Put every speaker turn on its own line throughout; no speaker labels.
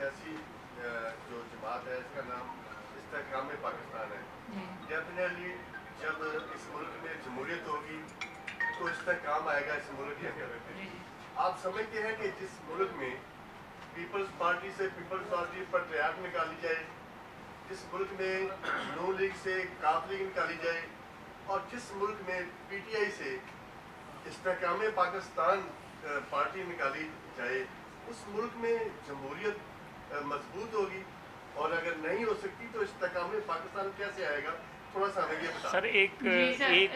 सियासी जो जमात है इसका नाम इस्तेहकाम पाकिस्तान है। डेफिनेटली जब इस मुल्क में जमहूरियत होगी तो इस्तेहकाम आएगा इस मुल्क के अंदर। आप समझते हैं कि जिस मुल्क में पीपल्स पार्टी से पीपल्स पार्टी पर ट्रैप निकाली जाए, जिस मुल्क में नून लीग से काफ लीग निकाली जाए, और जिस मुल्क में पीटीआई से इस्तेहकाम पाकिस्तान पार्टी निकाली जाए, उस मुल्क में जमहूरियत मजबूत होगी, और अगर नहीं हो सकती तो इस्तेहकाम पाकिस्तान कैसे आएगा? थोड़ा सा हमें ये बता।
सर एक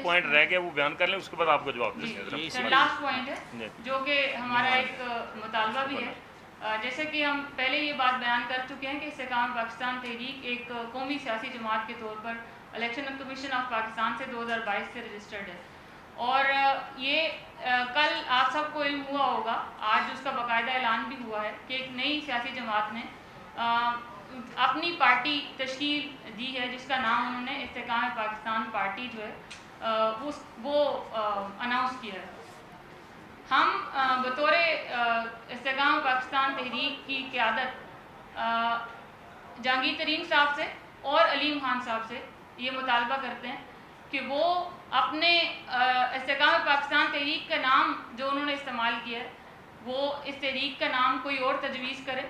पॉइंट रह गया, वो बयान कर लें, उसके बाद आपको जवाब देंगे।
सर लास्ट पॉइंट है जो कि हमारा एक मुतालबा भी है। जैसे कि हम पहले ये बात बयान कर चुके हैं कि इस्तेहकाम पाकिस्तान तहरीक एक कौमी सियासी जमात के तौर पर इलेक्शन कमीशन ऑफ पाकिस्तान से 2022 से रजिस्टर्ड है, और ये कल आप सबको इल्म हुआ होगा, आज उसका बाकायदा ऐलान भी हुआ है कि एक नई सियासी जमात ने अपनी पार्टी तश्कील दी है, जिसका नाम उन्होंने इस्तेहकाम पाकिस्तान पार्टी जो है वो अनाउंस किया है। हम बतौर इस्तेहकाम पाकिस्तान तहरीक की क़यादत जहांगीर तरीन साहब से और अलीम खान साहब से ये मुतालबा करते हैं कि वो अपने इस्तेहकाम पाकिस्तान तहरीक का नाम जो उन्होंने इस्तेमाल किया है, वो इस तहरीक का नाम कोई और तजवीज़ करे।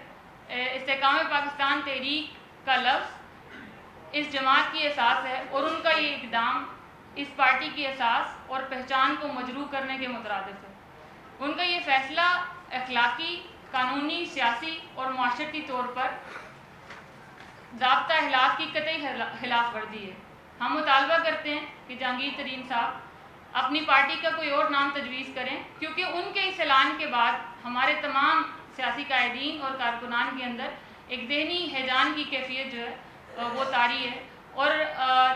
इस्तेहकाम पाकिस्तान तहरीक का लफ्ज़ इस जमात की एसास है, और उनका ये इक़दाम इस पार्टी की एसास और पहचान को मजरूह करने के मुतरादिफ है। उनका ये फ़ैसला अखलाकी, कानूनी, सियासी और माशरती तौर पर ज़ाब्ता अखलाक की कतई खिलाफ वर्जी है। हम मुतालबा करते हैं कि जहांगीर तरीन साहब अपनी पार्टी का कोई और नाम तजवीज़ करें, क्योंकि उनके इस ऐलान के बाद हमारे तमाम सियासी कायदीन और कारकुनान के अंदर एक ज़हनी हैजान की कैफियत जो है वो तारी है, और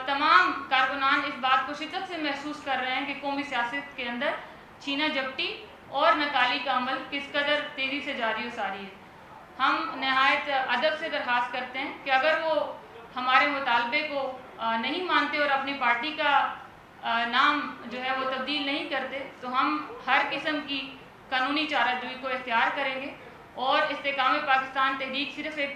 तमाम कारकुनान इस बात को शिद्दत से महसूस कर रहे हैं कि कौमी सियासत के अंदर छीना झपटी और नकाली का अमल किस कदर तेज़ी से जारी और सारी है। हम नहायत अदब से दरख्वास्त करते हैं कि अगर वो हमारे मुतालबे को नहीं मानते और अपनी पार्टी का नाम जो है वो तब्दील नहीं करते, तो हम हर किस्म की कानूनी चाराजोई को इख्तियार करेंगे, और इस्तेहकाम पाकिस्तान तहरीक सिर्फ एक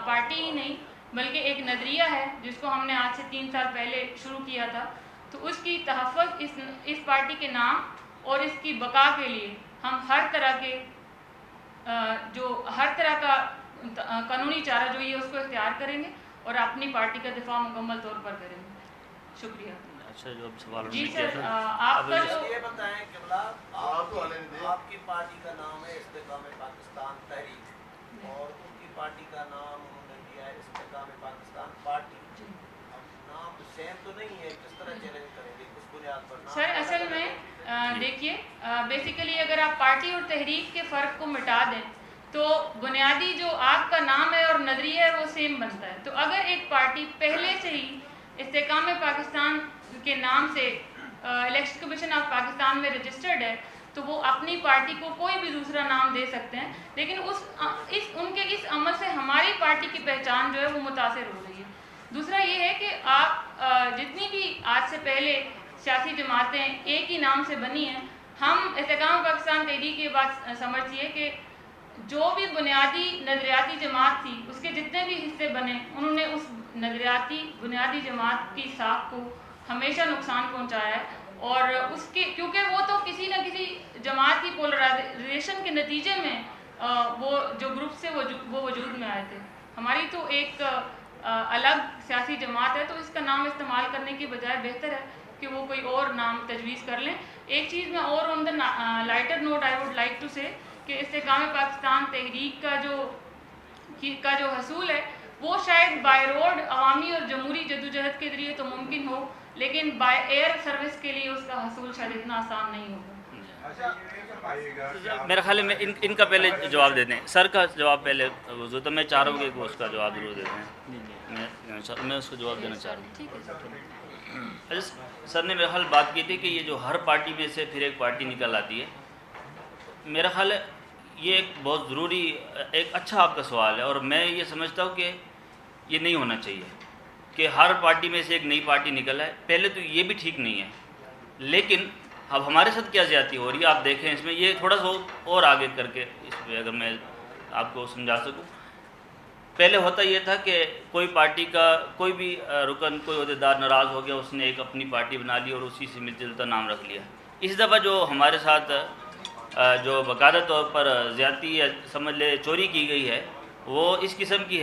पार्टी ही नहीं बल्कि एक नज़रिया है जिसको हमने आज से 3 साल पहले शुरू किया था। तो उसकी तहफ़्फ़ुज़ इस पार्टी के नाम और इसकी बका के लिए हम हर तरह का कानूनी चाराजोई है उसको इख्तियार करेंगे और अपनी पार्टी का दिफा मुकम्मल तौर पर करेंगे। शुक्रिया।
अच्छा, जो अब सवाल
जी सर, आपका जो
ये बताएं किबला, आपकी पार्टी का नाम है इस्तेहकाम पाकिस्तान तहरीक और उनकी पार्टी का नाम उन्होंने दिया है इस्तेहकाम पाकिस्तान पार्टी। अब नाम सेम तो नहीं है, किस तरह चैलेंज करेंगे उस बुनियाद पर?
सर असल में देखिए, बेसिकली अगर आप पार्टी और तहरीक के फ़र्क को मिटा दें तो बुनियादी जो आपका नाम है और नज़रिया है वो सेम बनता है। तो अगर एक पार्टी पहले से ही इस्तेहकाम पाकिस्तान के नाम से इलेक्शन कमीशन ऑफ पाकिस्तान में रजिस्टर्ड है, तो वो अपनी पार्टी को कोई भी दूसरा नाम दे सकते हैं, लेकिन उनके इस अमल से हमारी पार्टी की पहचान जो है वो मुतासिर हो रही है। दूसरा ये है कि आप जितनी भी आज से पहले सियासी जमातें एक ही नाम से बनी हैं, हम इस्तेहकाम पाकिस्तान तहरीक की बात समझिए कि जो भी बुनियादी नज़रियाती जमात थी उसके जितने भी हिस्से बने, उन्होंने उस नज़रियाती बुनियादी जमात की साख को हमेशा नुकसान पहुंचाया है, और उसके क्योंकि वो तो किसी न किसी जमात की पोलराइजेशन के नतीजे में वो जो ग्रुप से वो वजूद में आए थे। हमारी तो एक अलग सियासी जमात है, तो इसका नाम इस्तेमाल करने की बजाय बेहतर है कि वो कोई और नाम तजवीज़ कर लें। एक चीज़ में और on the lighter note I would like to say कि इस्तेहकाम पाकिस्तान तहरीक का जो हसूल है वो शायद बाय रोड अवामी और जमहूरी जदोजहद के ज़रिए तो मुमकिन हो, लेकिन बाय एयर सर्विस के लिए उसका हसूल शायद इतना आसान नहीं होगा।
मेरा ख्याल है इनका पहले जवाब देते हैं, सर का जवाब पहले तो मैं चाह रहा हूँ कि वो उसका जवाब जरूर देते हैं। मैं उसको जवाब देना चाह रहा हूँ। अच्छा, सर ने मेरा ख्याल बात की थी कि ये जो हर पार्टी में से फिर एक पार्टी निकल आती है, मेरा ख्याल है ये एक बहुत ज़रूरी एक अच्छा आपका सवाल है, और मैं ये समझता हूँ कि ये नहीं होना चाहिए कि हर पार्टी में से एक नई पार्टी निकल आए। पहले तो ये भी ठीक नहीं है, लेकिन अब हमारे साथ क्या ज़्यादती हो रही है आप देखें इसमें, ये थोड़ा सा और आगे करके इस पर अगर मैं आपको समझा सकूँ پہلے ہوتا یہ تھا کہ کوئی پارٹی کا کوئی بھی رکن کوئی عہدیدار ناراض ہو گیا، اس نے ایک اپنی پارٹی بنا لی اور اسی سے ملتا جلتا نام رکھ لیا۔ اس دفعہ جو ہمارے ساتھ جو باقاعدہ طور پر زیادتی یا سمجھ لے چوری کی گئی ہے وہ اس قسم کی ہے